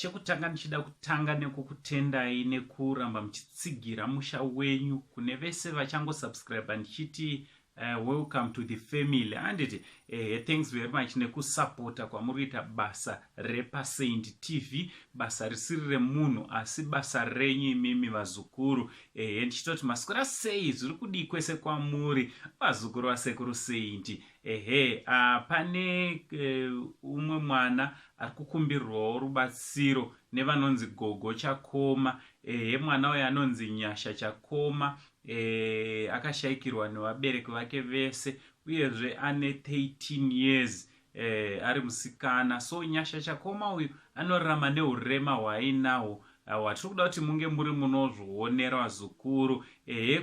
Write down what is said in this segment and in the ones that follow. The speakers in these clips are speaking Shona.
Chekutanga ndichida kutanga nekukutendai nekuramba muchitsigira musha wenyu kune vese vachangosubscribe ndichiti welcome to the family. Anditi thanks very much nekusupporta kwamuriita basa repaSaint TV, basa risiri remunhu asi basa renyu imimi vazukuru. Ndichitoti masikora sei zviri kudii kwese kwamuri vazukuru vasekuru Saint. Pane umwe mwana ari kukumbirwawo rubatsiro nevanonzi Gogo Chakoma. Mwana uyu anonzi Nyasha Chakoma. Akashayikirwa nevabereki vake vese uyezve ane 13 years ari musikana. So Nyasha Chakoma uyu anorarama neurema hwaainahwo hwatiri kuda kuti munge muri munozvionera vazukuru.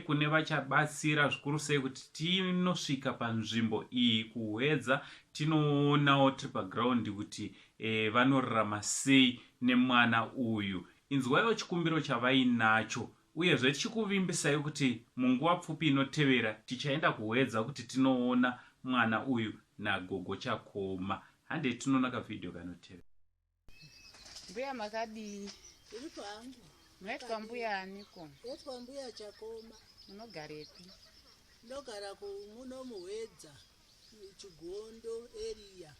Kune vachabatsira zvikuru sei kuti tinosvika panzvimbo iyi kuhwedza tinoonawo tiri paground kuti vanorarama sei nemwana uyu. Inzwaiwo chikumbiro chavainacho uyezve tichikuvimbisai kuti munguva pfupi inotevera tichaenda kuhwedza kuti tinoona mwana uyu naGogo Chakoma. Hande tinoona kavidhio kanotevera. Mbuya makadii? Iri pangu. Munoitwa mbuya aniko? Ndotwa mbuya Chakoma. Munogarepi? Ndogara muno muhwedza Chigondo area.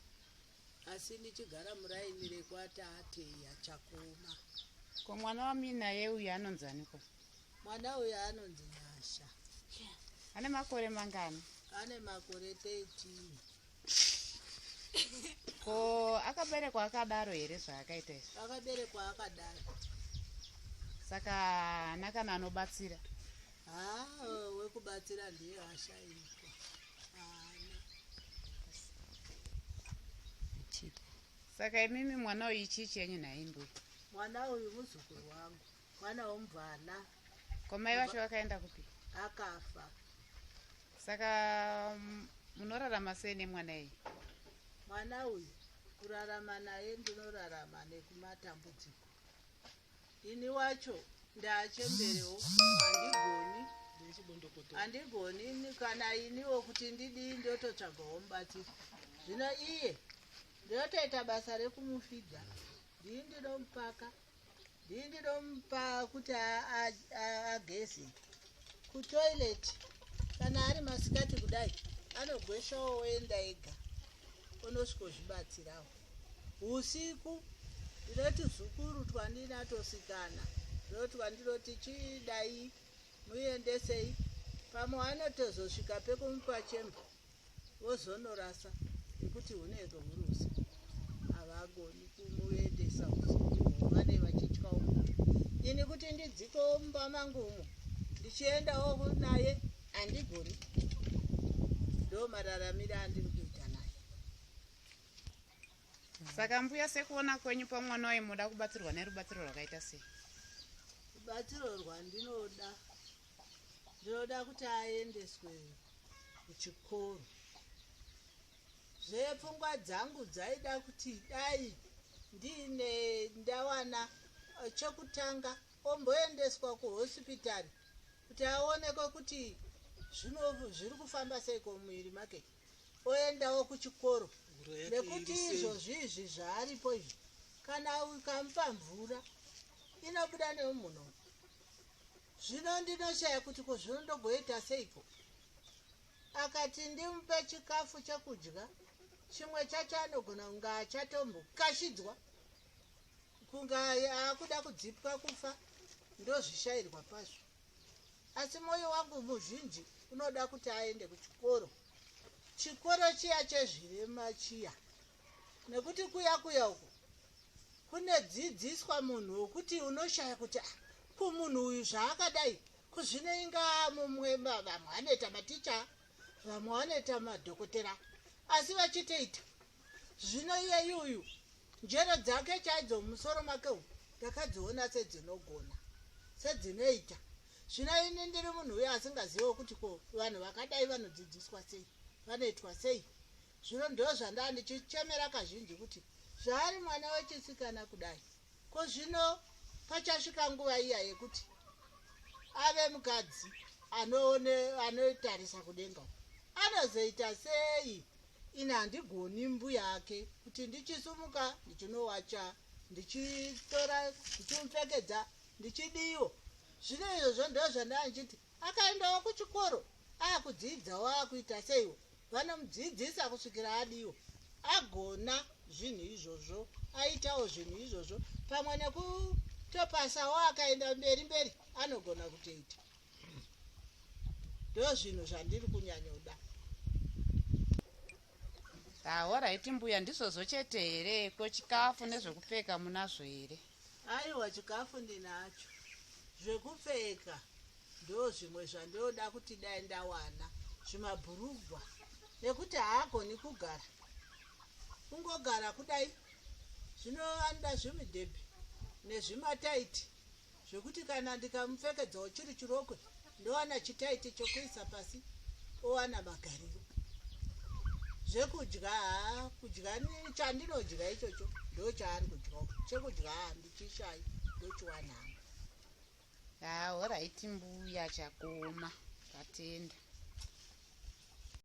Asi ndichigara muraini rekwatate yaChakoma. Ko mwana wamina yeuyu anonzi aniko? Mwana uyu anonzi Nyasha. Ane makore mangani? Ane makore 13. Ko akaberekwa akadaro here zvaakaita izvi? Akaberekwa akadaro. Saka hana kana anobatsira? Wekubatsira ndiye ashaikwa. Saka imimi mwana uyu chii chenyu naimbuya? Mwana uyu muzukuru wangu. Mwana womubvala. Ko mai vacho vakaenda kupi? Akafa. Saka munorarama sei nemwana iyi? Mwana uyu kurarama naye ndinorarama nekumatambudziko. Ini wacho ndaachemberewo handigoni kana iniwo kuti ndidii ndototsvagawo mubatsiri. Zvino iye ndotoita basa rekumufidha. Ndii ndinomupaka. Ndii ndinomupa kuti ageze. Kutoilet kana ari masikati kudai anogweshawo oenda ega. Unosvikozvibatsirawo. Usiku ndinoti zukuru twandinatosikana ndotwa ndinoti chidai muendesei. Pamwe anotozosvika pekumupa chembe vozonorasa nekuti hunenge huri usiku. Havagoni kumuendesa usiku vane vachityawo. Ini kuti ndidzikewo mumba mangumo ndichiendawo naye handigoni. Ndo mararamire andiri kuita naye. Saka mbuya sekuona kwenyu pamwana uyu muda kubatsirwa nerubatsiro rwakaita sei? Rubatsiro rwandinoda kuti aendeswe kuchikoro. Zvepfungwa dzangu dzaida kuti dai ndawana chekutanga omboendeswa kuhospitari kuti aonekwe kuti zviri kufamba sei kumwiri make. Oendawo kuchikoro. Nekuti izvozvizvi zvaaripo izvi kana ukamupa mvura inobuda nemunhu. Zvino ndinoshaya kuti zvinondogoita seiko. Akati ndimupe chikafu chekudya chimwe chacho anogona kunga achatombokashidzwa kunga akuda kudzipwa kufa. Ndozvishayirwa pazvo. Asi mwoyo wangu muzhinji unoda kuti aende kuchikoro. Chikoro chiya chezvirema chiya. Nekuti kuya uko kune dzidziswa munhu wokuti unoshaya kuti kumunhu uyu zvaakadai kuzvinoinga mumwe vamwe vanoita maticha vamwe vanoita madhokotera asi vachitoita. Zvino iye uyu njere dzake chaidzo mumusoro make uyu ndakadziona sedzinogona sedzinoita. Zvino ini ndiri munhu uyu asingaziviwo kuti ko vanhu vakadai vanodzidziswa sei vanoitwa sei. Zvino ndo zvandava ndichichemera kazhinji kuti zvaari mwana wechisikana kudai ko zvino pachasvika nguva iya yekuti ave mukadzi anotarisa kudenga anozoita sei. Ina handigoni mbuya ake kuti ndichisumuka ndichinowacha ndichitora ndichimupfekedza ndichidiwo. Zvino izvozvo ndo zvandachiti akaendawo kuchikoro akudzidzawo akuita seiwo vanomudzidzisa kusvikira adiwo agona zvinhu izvozvo aitawo zvinhu izvozvo pamwe nekutopasawo akaenda mberi anogona kutoita. Ndo zvinhu zvandiri kunyanyoda. Oraiti mbuya ndizvozvo chete here ko chikafu nezvekupfeka munazvo here? Aiwa chikafu ndinacho. Zvekupfeka ndo zvimwe zvandoda kuti dai ndawana zvimabhurugwa nekuti haagoni kugara kungogara kudai. Zvinoanda zvimidhebhi nezvimataiti zvekuti kana ndikamupfekedzawo chiri chirokwe ndowana chitaiti chokuisa pasi owana magariro. Zvekudya kudya chandinodya ichocho ndo chaari kudya. Chekudya handichishayi ndochiwanhanga. Oraiti mbuya Chakoma, tatenda.